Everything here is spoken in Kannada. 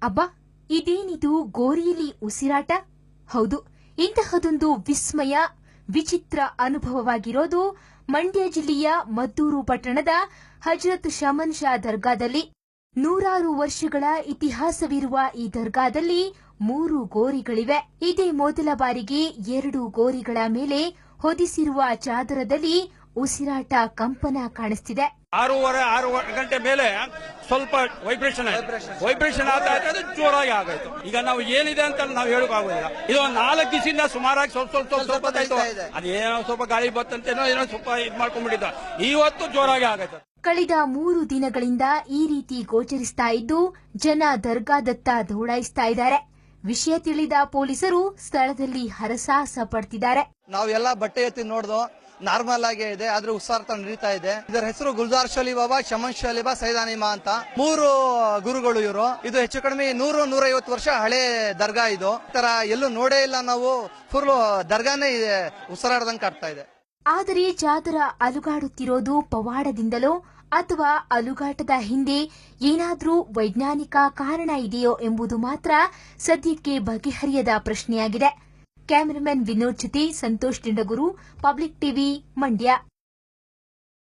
ಅಬ್ಬಾ, ಇದೇನಿದು ಗೋರಿಯಲ್ಲಿ ಉಸಿರಾಟ? ಹೌದು, ಇಂತಹದೊಂದು ವಿಸ್ಮಯ, ವಿಚಿತ್ರ ಅನುಭವವಾಗಿರೋದು ಮಂಡ್ಯ ಜಿಲ್ಲೆಯ ಮದ್ದೂರು ಪಟ್ಟಣದ ಹಜರತ್ ಶಮನ್ ಶಾ ದರ್ಗಾದಲ್ಲಿ. ನೂರಾರು ವರ್ಷಗಳ ಇತಿಹಾಸವಿರುವ ಈ ದರ್ಗಾದಲ್ಲಿ 3 ಗೋರಿಗಳಿವೆ. ಇದೇ ಮೊದಲ ಬಾರಿಗೆ 2 ಗೋರಿಗಳ ಮೇಲೆ ಹೊದಿಸಿರುವ ಚಾದರದಲ್ಲಿ ಉಸಿರಾಟ ಕಂಪನ ಕಾಣಿಸ್ತಿದೆ. 6 ಗಂಟೆ ಮೇಲೆ ಸ್ವಲ್ಪ ವೈಬ್ರೇಷನ್ ಆಗ್ತಾ ಇತ್ತು, ಅದು ಜೋರಾಗಿ ಆಗಾಯ್ತು. ಈಗ ನಾವು ಏನಿದೆ ಅಂತ ನಾವು ಹೇಳೋಕ್ಕಾಗೋದಿಲ್ಲ. ಇದು 4 ದಿವಸದಿಂದ ಸುಮಾರಾಗಿ ಸ್ವಲ್ಪ ಅದೇನೋ ಸ್ವಲ್ಪ ಗಾಳಿ ಬತ್ತಂತೇನೋ ಏನೋ ಸ್ವಲ್ಪ ಇದು ಮಾಡ್ಕೊಂಡ್ಬಿಟ್ಟಿದ್ದ. ಇವತ್ತು ಜೋರಾಗಿ ಆಗೈತೆ. ಕಳೆದ 3 ದಿನಗಳಿಂದ ಈ ರೀತಿ ಗೋಚರಿಸ್ತಾ ಇದ್ದು ಜನ ದರ್ಗಾದತ್ತ ದೌಡಾಯಿಸ್ತಾ ಇದ್ದಾರೆ. ವಿಷಯ ತಿಳಿದ ಪೊಲೀಸರು ಸ್ಥಳದಲ್ಲಿ ಹರಸಾಹಸ ಪಡ್ತಿದ್ದಾರೆ. ನಾವೆಲ್ಲ ಬಟ್ಟೆ ಎತ್ತಿ ನೋಡ್ದು, ನಾರ್ಮಲ್ ಆಗೇ ಇದೆ, ಆದ್ರೆ ಉಸಿರಾಟ ನಡೀತಾ ಇದೆ. ಇದರ ಹೆಸರು ಗುಲ್ಜಾರ್ ಶಲಿ ಬಾಬಾ, ಶಮನ್ ಶಲಿ ಬಾಬಾ, ಸೈದಾನಿಮಾ ಅಂತ 3 ಗುರುಗಳು ಇವರು. ಇದು ಹೆಚ್ಚು ಕಡಿಮೆ 100-150 ವರ್ಷ ಹಳೆ ದರ್ಗಾ. ಇದು ತರ ಎಲ್ಲೂ ನೋಡೇ ಇಲ್ಲ ನಾವು. ಫುಲ್ ದರ್ಗಾನೇ ಉಸಿರಾಡದಂಗೆ ಕಾಡ್ತಾ ಇದೆ. ಆದರೆ ಚಾದರ ಅಲುಗಾಡುತ್ತಿರೋದು ಪವಾಡದಿಂದಲೋ ಅಥವಾ ಅಲುಗಾಟದ ಹಿಂದೆ ಏನಾದ್ರೂ ವೈಜ್ಞಾನಿಕ ಕಾರಣ ಇದೆಯೋ ಎಂಬುದು ಮಾತ್ರ ಸದ್ಯಕ್ಕೆ ಬಗೆಹರಿಯದ ಪ್ರಶ್ನೆಯಾಗಿದೆ. ಕ್ಯಾಮರಾಮನ್ ವಿನೋದ್ ಜೊತೆ ಸಂತೋಷ್ ದಿಂಡಗುರು, ಪಬ್ಲಿಕ್ ಟಿವಿ, ಮಂಡ್ಯ.